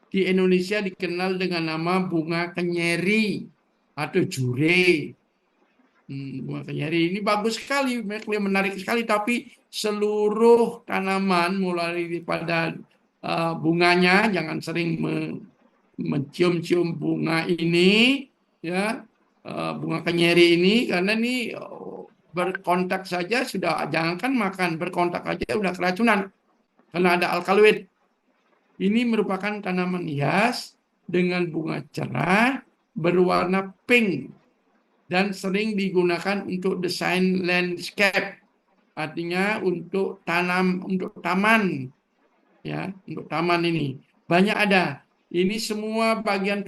Di Indonesia dikenal dengan nama bunga kenyeri atau jure. Bunga kenyeri ini bagus sekali, menarik sekali. Tapi seluruh tanaman mulai pada bunganya, jangan sering mencium-cium bunga ini, ya, bunga kenyeri ini, karena ini berkontak saja sudah, jangankan makan, berkontak aja udah keracunan karena ada alkaloid. Ini merupakan tanaman hias dengan bunga cerah berwarna pink dan sering digunakan untuk desain landscape, artinya untuk taman, ya, untuk taman ini banyak ada. Ini semua bagian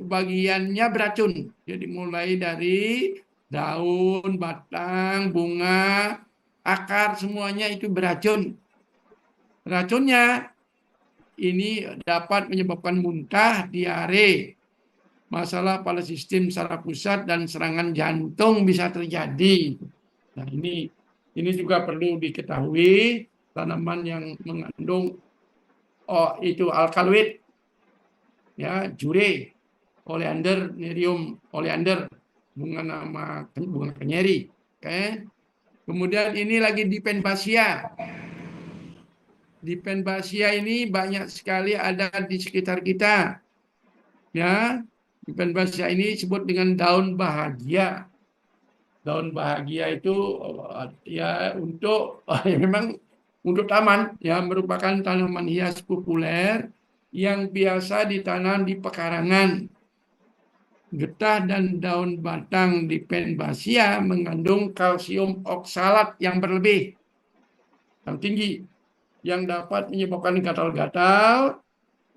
bagiannya beracun. Jadi mulai dari daun, batang, bunga, akar, semuanya itu beracun. Racunnya ini dapat menyebabkan muntah, diare, masalah pada sistem saraf pusat, dan serangan jantung bisa terjadi. Nah, ini juga perlu diketahui, tanaman yang mengandung itu alkaloid, ya, jure, oleander, Nerium oleander, bunga kenyeri. Oke. Kemudian ini lagi Dipenbasia. Dipenbasia ini banyak sekali ada di sekitar kita. Ya, Dipenbasia ini disebut dengan daun bahagia. Daun bahagia itu ya untuk memang untuk taman, ya, merupakan tanaman hias populer yang biasa ditanam di pekarangan. Getah dan daun batang Dipenbasia mengandung kalsium oksalat yang berlebih, yang tinggi, yang dapat menyebabkan gatal-gatal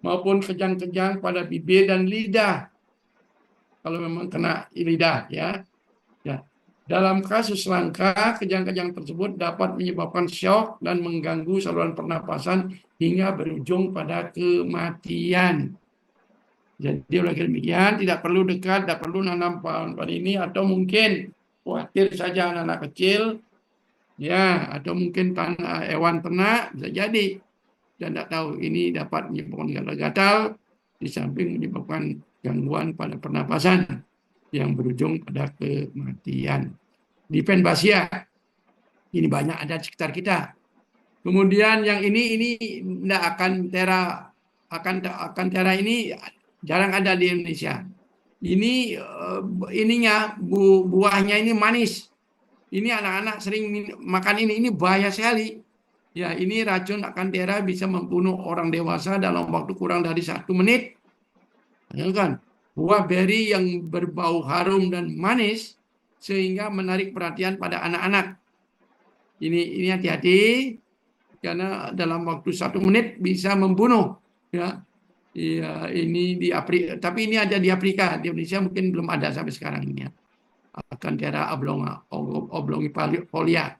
maupun kejang-kejang pada bibir dan lidah. Kalau memang kena lidah, ya. Dalam kasus langka, kejang-kejang tersebut dapat menyebabkan syok dan mengganggu saluran pernapasan hingga berujung pada kematian. Jadi oleh demikian tidak perlu dekat, tidak perlu nanam pohon ini, atau mungkin khawatir saja anak-anak kecil, ya, atau mungkin hewan ternak bisa jadi, dan tidak tahu ini dapat menyebabkan gatal-gatal di samping menyebabkan gangguan pada pernapasan yang berujung pada kematian. Dipenbasia ini banyak ada di sekitar kita. Kemudian yang ini tidak akan tera ini jarang ada di Indonesia. Ini ininya buahnya ini manis. Ini anak-anak sering makan ini bahaya sekali. Ya, ini racun akantera bisa membunuh orang dewasa dalam waktu kurang dari 1 menit. Ya kan? Buah beri yang berbau harum dan manis sehingga menarik perhatian pada anak-anak. Ini hati-hati karena dalam waktu 1 menit bisa membunuh. Ya, iya, ini di Afrika, tapi ini ada di Afrika, di Indonesia mungkin belum ada sampai sekarang ini, ya. Akantera oblongifolia.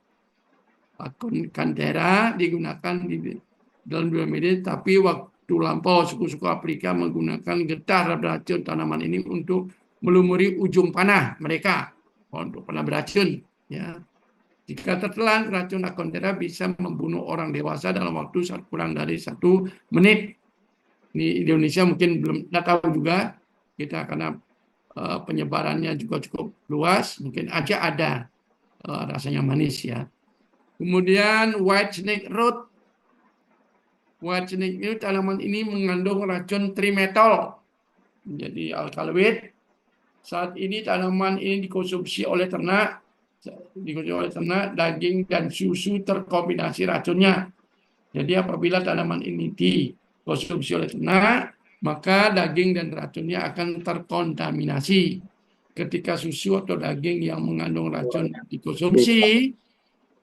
Akantera digunakan di dalam 2 menit, tapi waktu lampau suku-suku Afrika menggunakan getah beracun tanaman ini untuk melumuri ujung panah mereka untuk panah beracun, ya. Jika tertelan, racun akantera bisa membunuh orang dewasa dalam waktu kurang dari 1 menit. Di Indonesia mungkin belum tahu juga kita, karena penyebarannya juga cukup luas, mungkin aja ada rasanya manis, ya. Kemudian white snake root. White snake root, tanaman ini mengandung racun trimetol, jadi alkaloid. Saat ini tanaman ini dikonsumsi oleh ternak, daging dan susu terkombinasi racunnya. Jadi apabila tanaman ini dikonsumsi oleh ternak, maka daging dan racunnya akan terkontaminasi. Ketika susu atau daging yang mengandung racun dikonsumsi,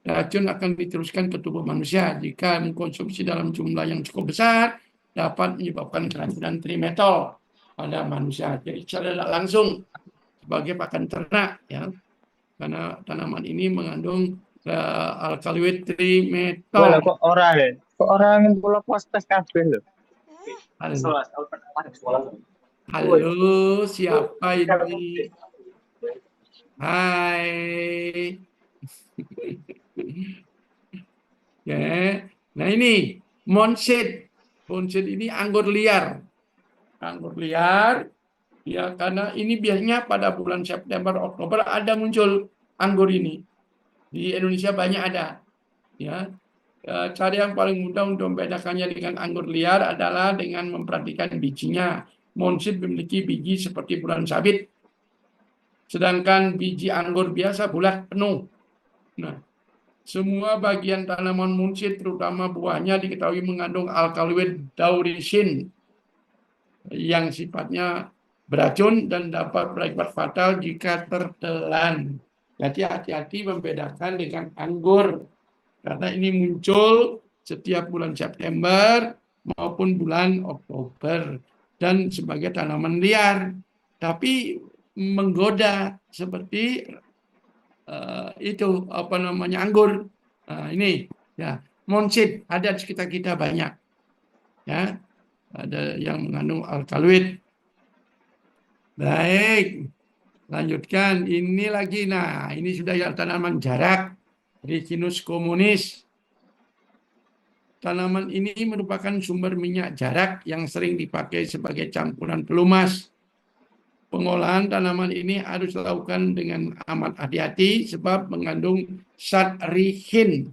racun akan diteruskan ke tubuh manusia. Jika mengkonsumsi dalam jumlah yang cukup besar, dapat menyebabkan keracunan trimetol pada manusia. Jadi secara langsung sebagai pakan ternak, ya, karena tanaman ini mengandung alkaloid trimetol. Kok orang yang pulau postes kabeh lho. Halo, siapa ini? Hai. Ya. Nah ini monseed. Monseed ini anggur liar. Anggur liar, ya, karena ini biasanya pada bulan September, Oktober ada muncul anggur ini. Di Indonesia banyak ada. Ya. Cara yang paling mudah untuk membedakannya dengan anggur liar adalah dengan memperhatikan bijinya. Monseed memiliki biji seperti bulan sabit, sedangkan biji anggur biasa bulat penuh. Nah, semua bagian tanaman monseed, terutama buahnya, diketahui mengandung alkaloid daurisin yang sifatnya beracun dan dapat berakibat fatal jika tertelan. Jadi hati-hati membedakan dengan anggur, karena ini muncul setiap bulan September maupun bulan Oktober dan sebagai tanaman liar, tapi menggoda seperti itu anggur. Nah, ini, ya, monseed ada di sekitar kita banyak, ya, ada yang mengandung alkaloid. Baik, lanjutkan. Ini lagi, nah ini sudah ya tanaman jarak, Ricinus communis. Tanaman ini merupakan sumber minyak jarak yang sering dipakai sebagai campuran pelumas. Pengolahan tanaman ini harus dilakukan dengan amat hati-hati sebab mengandung zat ricin.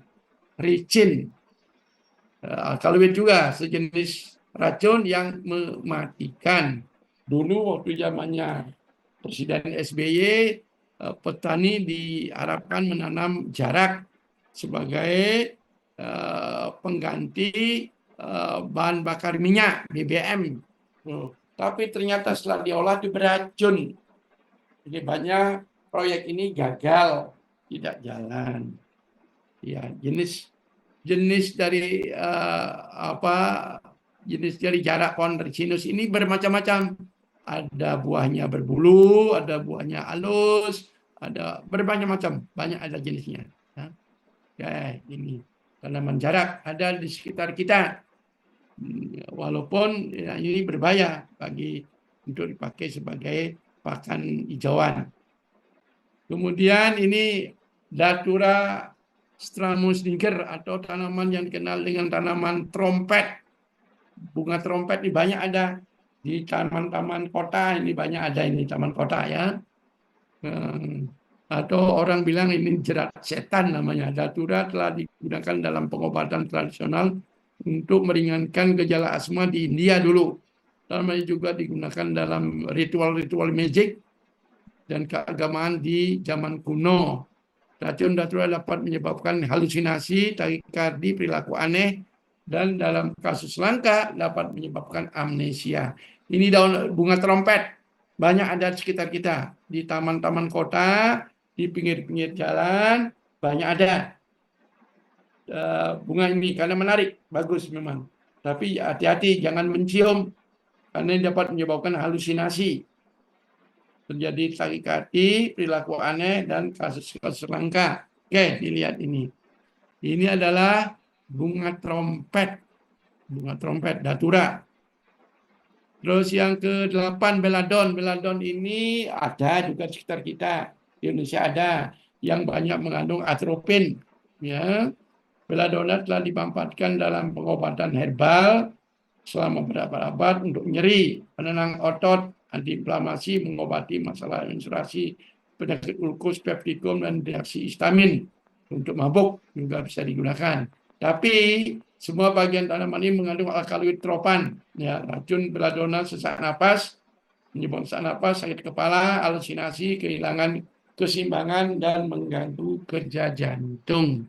Alkaloid juga sejenis racun yang mematikan. Dulu waktu zamannya Presiden SBY, petani diharapkan menanam jarak sebagai pengganti bahan bakar minyak BBM. Tapi ternyata setelah diolah itu beracun. Jadi banyak proyek ini gagal, tidak jalan. Ya, jenis dari jenis dari jarak pohon ricinus ini bermacam-macam. Ada buahnya berbulu, ada buahnya halus, ada berbagai macam, banyak ada jenisnya. Ya, ini tanaman jarak ada di sekitar kita. Walaupun ya, ini berbahaya untuk dipakai sebagai pakan hijauan. Kemudian ini Datura stramusniger atau tanaman yang dikenal dengan tanaman trompet. Bunga trompet ini banyak ada di taman-taman kota, ini banyak ada ini taman kota ya. Atau orang bilang ini jerat setan namanya. Datura telah digunakan dalam pengobatan tradisional untuk meringankan gejala asma di India dulu. Tanaman juga digunakan dalam ritual-ritual magic dan keagamaan di zaman kuno. Racun datura dapat menyebabkan halusinasi, takikardi, perilaku aneh, dan dalam kasus langka dapat menyebabkan amnesia. Ini daun bunga trompet. Banyak ada di sekitar kita. Di taman-taman kota, di pinggir-pinggir jalan, banyak ada bunga ini karena menarik, bagus memang. Tapi hati-hati, jangan mencium karena ini dapat menyebabkan halusinasi. Terjadi takikardi, perilaku aneh, dan kasus-kasus langka. Oke, dilihat ini. Ini adalah bunga trompet datura. Terus yang ke-8 beladon. Beladon ini ada juga di sekitar kita. Di Indonesia ada yang banyak mengandung atropin. Ya. Belladonna telah dimanfaatkan dalam pengobatan herbal selama berabad-abad untuk nyeri, penenang otot, antiinflamasi, mengobati masalah menstruasi, penyakit ulkus, peptikum, dan reaksi histamin. Untuk mabuk juga bisa digunakan. Tapi semua bagian tanaman ini mengandung alkaloid tropan, ya, racun belladonna sesak napas, menyebabkan sesak napas, sakit kepala, halusinasi, kehilangan keseimbangan, dan mengganggu kerja jantung.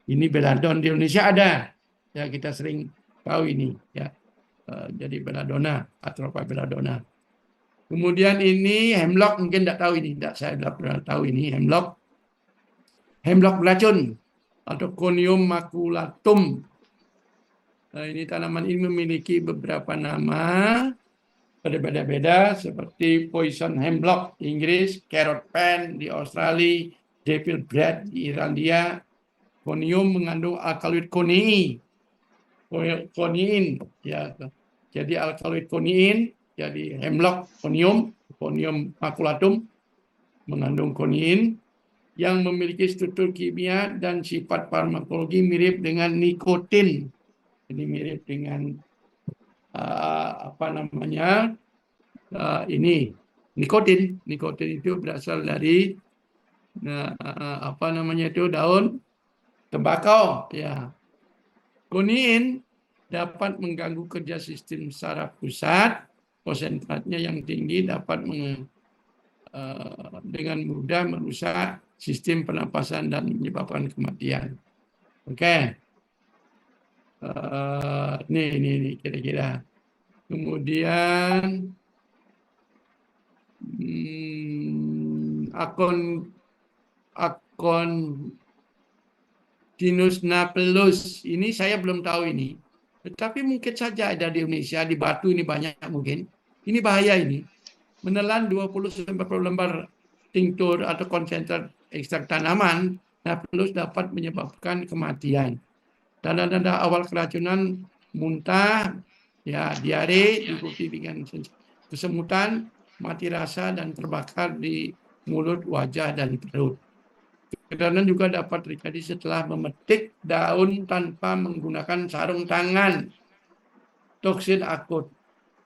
Ini belladonna di Indonesia ada, ya kita sering tahu ini, ya. Jadi belladonna, Atropa belladonna. Kemudian ini hemlock, mungkin tidak tahu ini, saya tidak pernah tahu ini hemlock. Hemlock beracun atau Conium maculatum. Nah, ini tanaman ini memiliki beberapa nama berbeda-beda seperti poison hemlock di Inggris, carrot pen di Australia, devil bread di Irlandia. Conium mengandung alkaloid koniin, ya. Jadi alkaloid koniin, jadi hemlock Conium maculatum mengandung koniin yang memiliki struktur kimia dan sifat farmakologi mirip dengan nikotin. Ini mirip dengan ini nikotin. Nikotin itu berasal dari daun tembakau, ya. Koniin dapat mengganggu kerja sistem saraf pusat, konsentratnya yang tinggi dapat dengan mudah merusak sistem pernapasan dan menyebabkan kematian. Oke. Ini kira-kira. Kemudian Acontinus napellus. Ini saya belum tahu ini. Tetapi mungkin saja ada di Indonesia, di Batu ini banyak mungkin. Ini bahaya ini. Menelan 20-40 lembar tinktur atau konsentrat ekstrak tanaman, napellus dapat menyebabkan kematian. Tanda-tanda awal keracunan muntah, ya, diare, diikuti dengan kesemutan, mati rasa, dan terbakar di mulut, wajah, dan perut. Keracunan juga dapat terjadi setelah memetik daun tanpa menggunakan sarung tangan. Toksin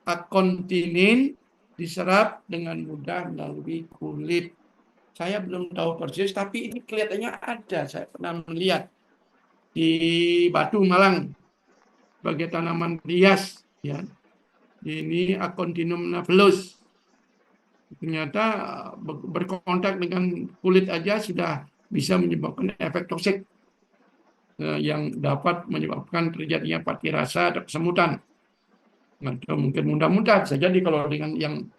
akontinin diserap dengan mudah melalui kulit. Saya belum tahu persis, tapi ini kelihatannya ada. Saya pernah melihat di Batu, Malang, sebagai tanaman hias. Ya. Ini Acontinum napellus. ternyata berkontak dengan kulit aja sudah bisa menyebabkan efek toksik yang dapat menyebabkan terjadinya pati rasa atau kesemutan. Atau mungkin mudah-mudahan bisa jadi kalau dengan yang